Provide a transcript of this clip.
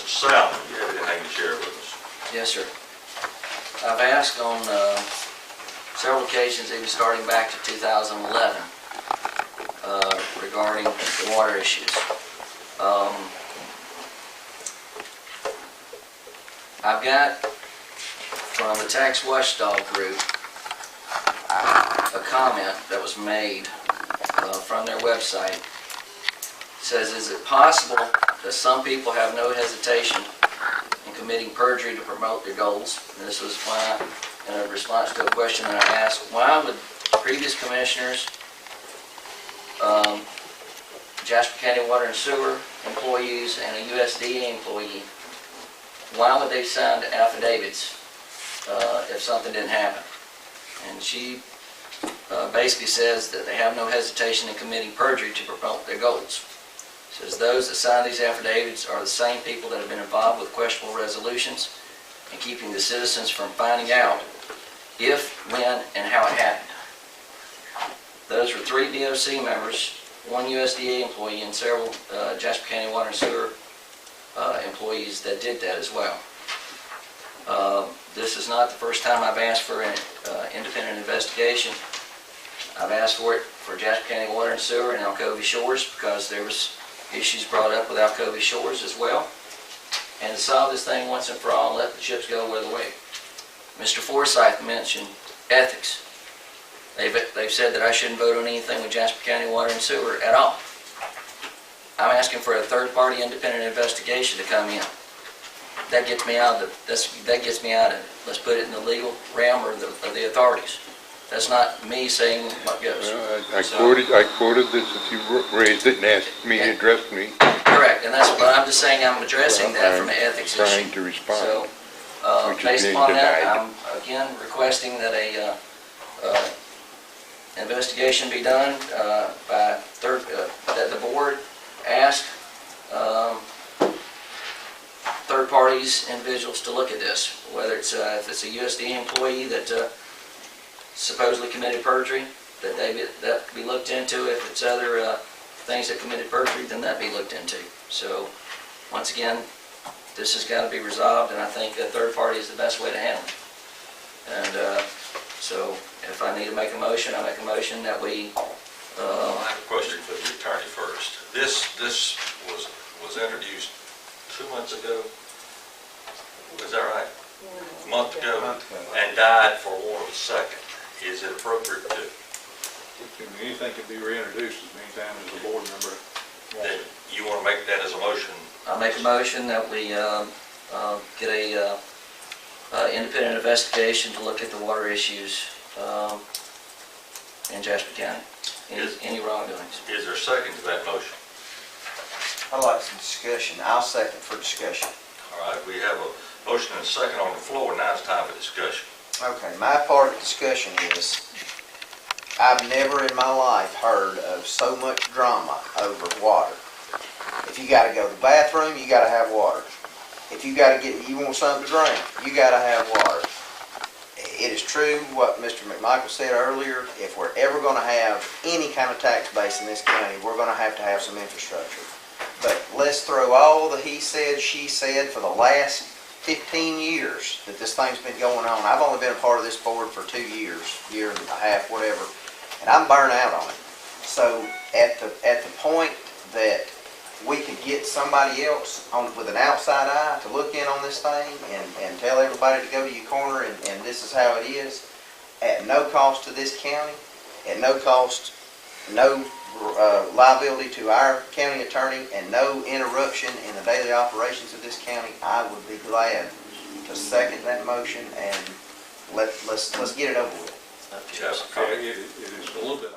Salmon, you have anything to share with us? Yes, sir. I've asked on several occasions, even starting back to 2011, regarding the water issues. I've got from the Tax Watchdog Group a comment that was made from their website. It says, is it possible that some people have no hesitation in committing perjury to promote their goals? And this was why, in a response to a question that I asked, why would previous commissioners, Jasper County Water and Sewer employees, and a USDA employee, why would they sign affidavits if something didn't happen? And she basically says that they have no hesitation in committing perjury to promote their goals. Says those that sign these affidavits are the same people that have been involved with questionable resolutions and keeping the citizens from finding out if, when, and how it happened. Those were 3 DOC members, 1 USDA employee, and several Jasper County Water and Sewer employees that did that as well. This is not the first time I've asked for an independent investigation. I've asked for it for Jasper County Water and Sewer and Alcovy Shores because there was issues brought up with Alcovy Shores as well. And to solve this thing once and for all and let the chips go where they may. Mr. Forsyth mentioned ethics. They've said that I shouldn't vote on anything with Jasper County Water and Sewer at all. I'm asking for a third-party independent investigation to come in. That gets me out of it. Let's put it in the legal realm of the authorities. That's not me saying what goes. Well, I quoted this as you raised it and asked me to address me. Correct, and that's what I'm just saying. I'm addressing that from an ethics issue. Trying to respond. So, based upon that, I'm again requesting that a investigation be done by that the board ask third parties, individuals to look at this. Whether it's if it's a USDA employee that supposedly committed perjury, that be looked into. If it's other things that committed perjury, then that be looked into. So, once again, this has got to be resolved, and I think a third party is the best way to handle it. And so, if I need to make a motion, I make a motion that we. I have a question for the attorney first. This was introduced 2 months ago. Is that right? A month ago, and died for want of a second. Is it appropriate to? Anything can be reintroduced as many times as a board member. Then you want to make that as a motion? I'll make a motion that we get a independent investigation to look at the water issues in Jasper County. Any wrongdoings. Is there a second to that motion? I'd like some discussion. I'll second for discussion. All right, we have a motion and a second on the floor. Now it's time for discussion. Okay, my part of the discussion is, I've never in my life heard of so much drama over water. If you gotta go to the bathroom, you gotta have water. If you want something to drink, you gotta have water. It is true what Mr. McMichael said earlier, if we're ever gonna have any kind of tax base in this county, we're gonna have to have some infrastructure. But let's throw all the he said, she said for the last 15 years that this thing's been going on. I've only been a part of this board for 2 years, year and a half, whatever, and I'm burnt out on it. So at the point that we could get somebody else with an outside eye to look in on this thing and tell everybody to go to your corner and this is how it is, at no cost to this county, at no cost, no liability to our county attorney, and no interruption in the daily operations of this county, I would be glad to second that motion and let's get it over with. Up to you. Yes. It is a little bit